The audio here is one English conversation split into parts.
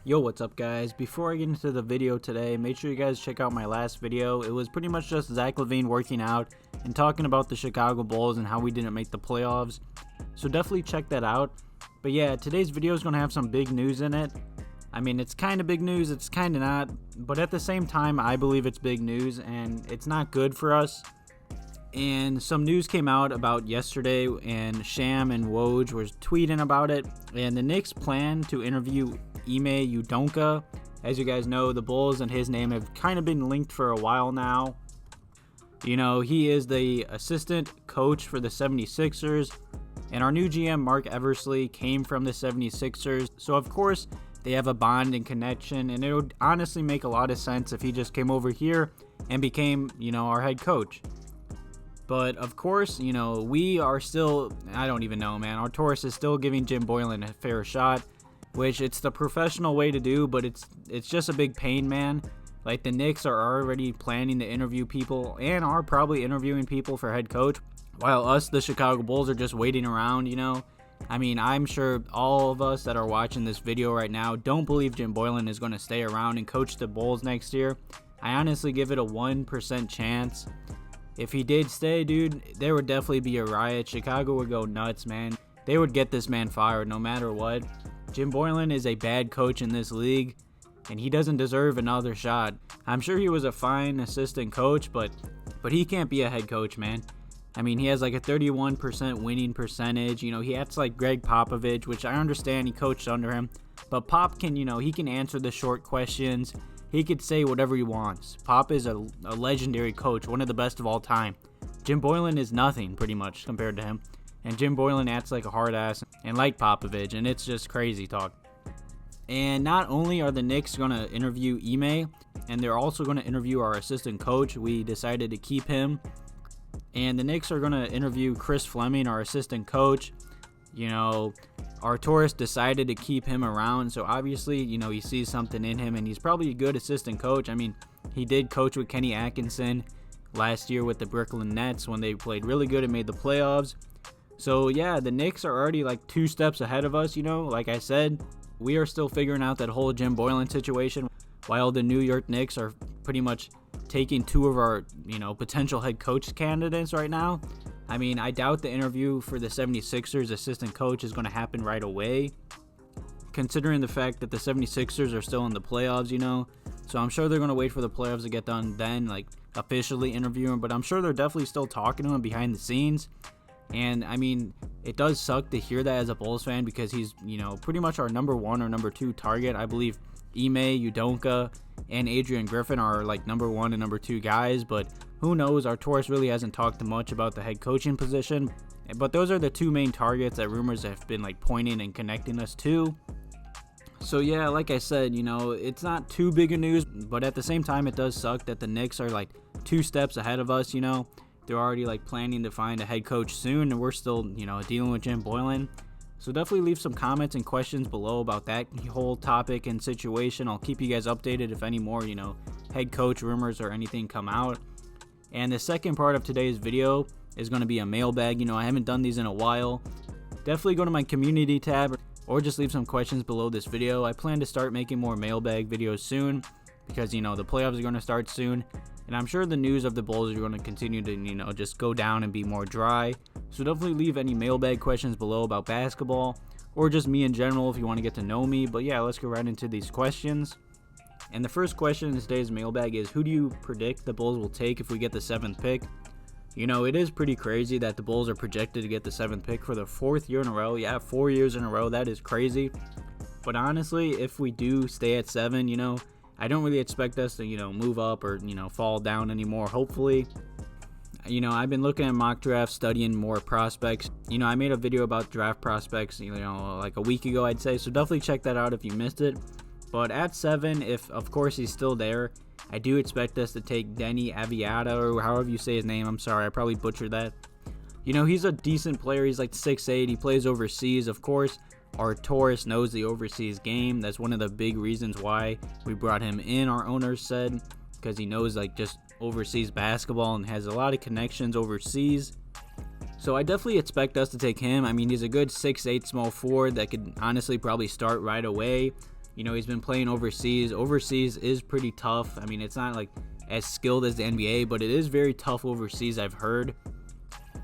Yo, what's up guys? Before I get into the video today, make sure you guys check out my last video. It was pretty much just Zach LaVine working out and talking about the Chicago Bulls and how we didn't make the playoffs. So definitely check that out. But yeah, today's video is going to have some big news in it. I mean, it's kind of big news, it's kind of not. But at the same time, I believe it's big news and it's not good for us. And some news came out about yesterday, and Sham and Woj were tweeting about it. And the Knicks plan to interview Ime Udoka. As you guys know, the Bulls and his name have kind of been linked for a while now. You know, he is the assistant coach for the 76ers, and our new GM, Mark Eversley, came from the 76ers. So, of course, they have a bond and connection, and it would honestly make a lot of sense if he just came over here and became, you know, our head coach. But, of course, you know, we are still, I don't even know, man. Our Taurus is still giving Jim Boylen a fair shot, which it's the professional way to do, but it's just a big pain, man. Like, the Knicks are already planning to interview people and are probably interviewing people for head coach, while us, the Chicago Bulls, are just waiting around, you know. I mean, I'm sure all of us that are watching this video right now don't believe Jim Boylen is going to stay around and coach the Bulls next year. I honestly give it a 1% chance. If he did stay, dude, there would definitely be a riot. Chicago would go nuts, man. They would get this man fired no matter what. Jim Boylen is a bad coach in this league, and he doesn't deserve another shot. I'm sure he was a fine assistant coach, but he can't be a head coach, man. I mean, he has like a 31% winning percentage. You know, he acts like Greg Popovich, which I understand he coached under him. But Pop can, you know, he can answer the short questions. He could say whatever he wants. Pop is a legendary coach, one of the best of all time. Jim Boylen is nothing, pretty much, compared to him. And Jim Boylen acts like a hard ass and like Popovich, and it's just crazy talk. And not only are the Knicks going to interview Ime, and they're also going to interview our assistant coach. We decided to keep him. And the Knicks are going to interview Kris Fleming, our assistant coach. You know, our Taurus decided to keep him around, so obviously, you know, he sees something in him, and he's probably a good assistant coach. I mean, he did coach with Kenny Atkinson last year with the Brooklyn Nets when they played really good and made the playoffs. So yeah, the Knicks are already like 2 steps ahead of us, you know. Like I said, we are still figuring out that whole Jim Boylen situation, while the New York Knicks are pretty much taking 2 of our, you know, potential head coach candidates right now. I mean, I doubt the interview for the 76ers assistant coach is going to happen right away, considering the fact that the 76ers are still in the playoffs, you know. So I'm sure they're going to wait for the playoffs to get done, then like officially interview him. But I'm sure they're definitely still talking to him behind the scenes. And I mean, it does suck to hear that as a Bulls fan, because he's, you know, pretty much our number 1 or number 2 target. I believe Ime Udoka and Adrian Griffin are like number 1 and number 2 guys, but who knows? Our Taurus really hasn't talked much about the head coaching position, but those are the 2 main targets that rumors have been like pointing and connecting us to. So yeah, like I said, you know, it's not too big a news, but at the same time, it does suck that the Knicks are like 2 steps ahead of us, you know. They're already like planning to find a head coach soon, and we're still, you know, dealing with Jim Boylen. So definitely leave some comments and questions below about that whole topic and situation. I'll keep you guys updated if any more, you know, head coach rumors or anything come out. And the second part of today's video is going to be a mailbag. You know, I haven't done these in a while. Definitely go to my community tab or just leave some questions below this video. I plan to start making more mailbag videos soon because, you know, the playoffs are going to start soon. And I'm sure the news of the Bulls are going to continue to, you know, just go down and be more dry. So definitely leave any mailbag questions below about basketball or just me in general if you want to get to know me. But yeah, let's go right into these questions. And the first question in today's mailbag is, who do you predict the Bulls will take if we get the 7th pick? You know, it is pretty crazy that the Bulls are projected to get the 7th pick for the 4th year in a row. Yeah, 4 years in a row. That is crazy. But honestly, if we do stay at 7, you know, I don't really expect us to, you know, move up or, you know, fall down anymore, hopefully. You know, I've been looking at mock drafts, studying more prospects. You know, I made a video about draft prospects, you know, like a week ago, I'd say. So definitely check that out if you missed it. But at 7, if, of course, he's still there, I do expect us to take Denny Aviato, or however you say his name. I'm sorry, I probably butchered that. You know, he's a decent player. He's like 6'8". He plays overseas. Of course, our Taurus knows the overseas game. That's one of the big reasons why we brought him in, our owner said, because he knows like just overseas basketball and has a lot of connections overseas. So I definitely expect us to take him. I mean, he's a good 6'8" small forward that could honestly probably start right away. You know, he's been playing overseas. Overseas is pretty tough. I mean, it's not like as skilled as the NBA, but it is very tough overseas, I've heard.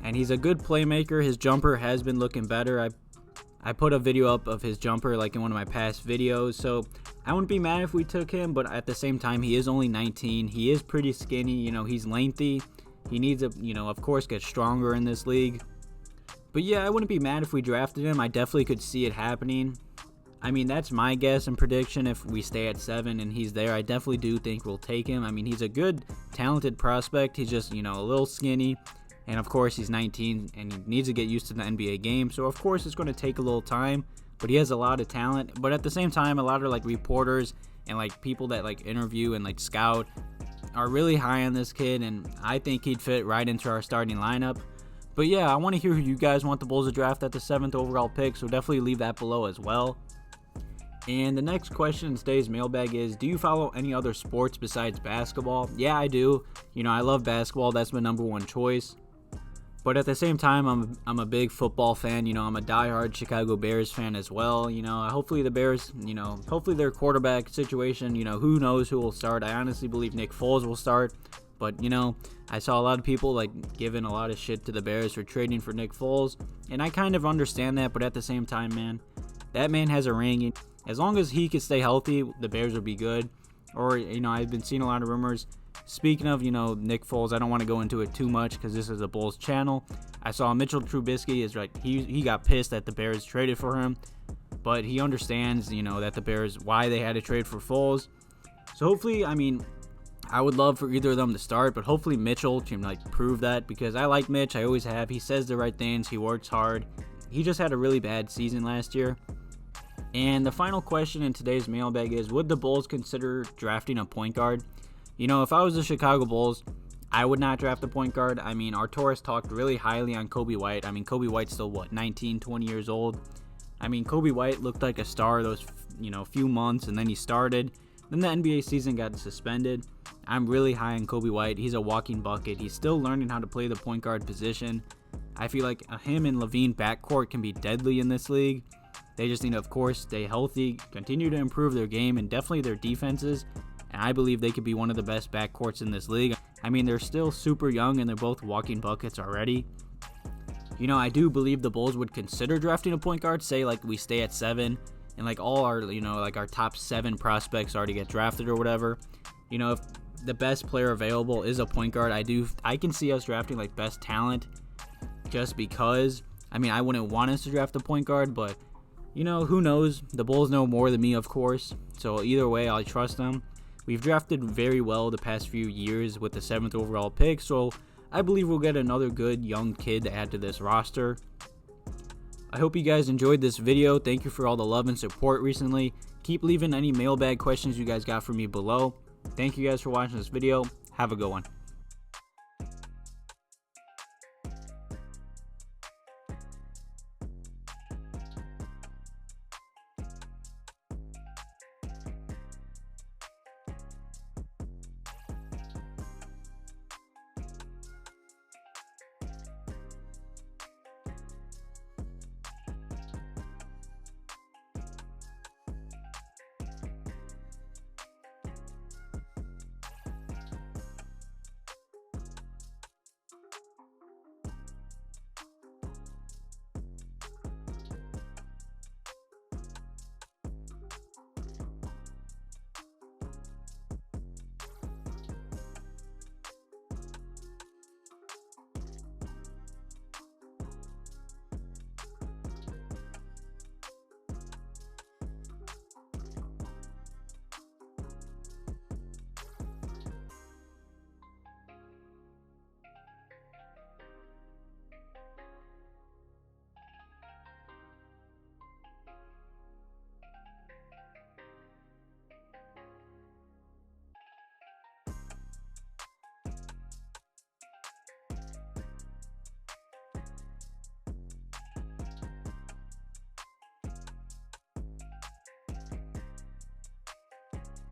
And he's a good playmaker. His jumper has been looking better. I put a video up of his jumper like in one of my past videos, so I wouldn't be mad if we took him, but at the same time, he is only 19. He is pretty skinny. You know, he's lengthy. He needs to, you know, of course, get stronger in this league. But yeah, I wouldn't be mad if we drafted him. I definitely could see it happening. I mean, that's my guess and prediction. If we stay at 7 and he's there, I definitely do think we'll take him. I mean, he's a good, talented prospect. He's just, you know, a little skinny. And of course, he's 19 and he needs to get used to the NBA game. So of course, it's going to take a little time. But he has a lot of talent. But at the same time, a lot of like reporters and like people that like interview and like scout are really high on this kid. And I think he'd fit right into our starting lineup. But yeah, I want to hear who you guys want the Bulls to draft at the 7th overall pick. So definitely leave that below as well. And the next question in today's mailbag is, do you follow any other sports besides basketball? Yeah, I do. You know, I love basketball. That's my #1 choice. But at the same time, I'm a big football fan. You know, I'm a diehard Chicago Bears fan as well. You know, hopefully the Bears, you know, hopefully their quarterback situation, you know, who knows who will start. I honestly believe Nick Foles will start. But, you know, I saw a lot of people, like, giving a lot of shit to the Bears for trading for Nick Foles. And I kind of understand that. But at the same time, man, that man has a ring. As long as he can stay healthy, the Bears will be good. Or, you know, I've been seeing a lot of rumors. Speaking of, you know, Nick Foles, I don't want to go into it too much because this is a Bulls channel. I saw Mitchell Trubisky is like he got pissed that the Bears traded for him, but he understands, you know, that the Bears, why they had to trade for Foles. So hopefully, I mean, I would love for either of them to start, but hopefully Mitchell can like prove that, because I like Mitch. I always have. He says the right things. He works hard. He just had a really bad season last year. And the final question in today's mailbag is, would the Bulls consider drafting a point guard? You know, if I was the Chicago Bulls, I would not draft a point guard. I mean, our Taurus talked really highly on Coby White. I mean, Coby White's still, what, 19, 20 years old? I mean, Coby White looked like a star those, you know, few months, and then he started. Then the NBA season got suspended. I'm really high on Coby White. He's a walking bucket. He's still learning how to play the point guard position. I feel like him and LaVine backcourt can be deadly in this league. They just need to, of course, stay healthy, continue to improve their game, and definitely their defenses. And I believe they could be one of the best backcourts in this league. I mean, they're still super young, and they're both walking buckets already. You know, I do believe the Bulls would consider drafting a point guard. Say, like, we stay at 7, and, like, all our, you know, like, our top 7 prospects already get drafted or whatever. You know, if the best player available is a point guard, I can see us drafting, like, best talent just because. I mean, I wouldn't want us to draft a point guard, but, you know, who knows? The Bulls know more than me, of course. So, either way, I trust them. We've drafted very well the past few years with the 7th overall pick, so I believe we'll get another good young kid to add to this roster. I hope you guys enjoyed this video. Thank you for all the love and support recently. Keep leaving any mailbag questions you guys got for me below. Thank you guys for watching this video. Have a good one.